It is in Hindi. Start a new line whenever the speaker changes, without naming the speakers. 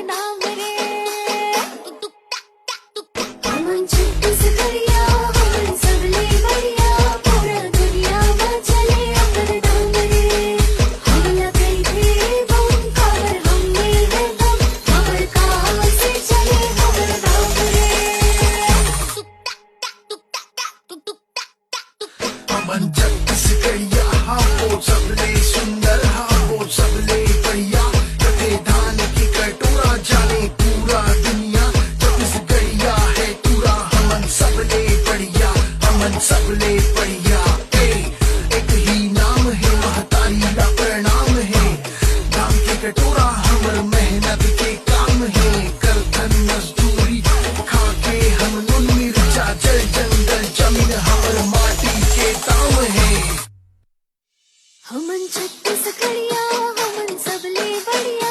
नाम रे। हमन छत्तीसगढ़िया हमन सबले बढ़िया, पूरा दुनिया में चले अमर नाम रे। हमला कइथे बम खबर हमने है दम, खबर कहाँ से चले हमर नाम रे।
हमन छत्तीसगढ़िया हाँ वो सबले सुंदर, हाँ वो सबले बढ़िया, रखे धान की कटोरा जाने पूरा दुनिया। छत्तीसगढ़िया है पूरा हमन सबले बढ़िया, हमन सबले बढ़िया। एक ही नाम है महतारी का प्रणाम है, धान की कटोरा हमर मेहनत के काम है। कर धन मजदूरी खा के हम नून मिर्चा, जल जंगल जमीन हमर माटी के दाम है।
हमन छत्तीसगढ़िया हमन सबले बढ़िया,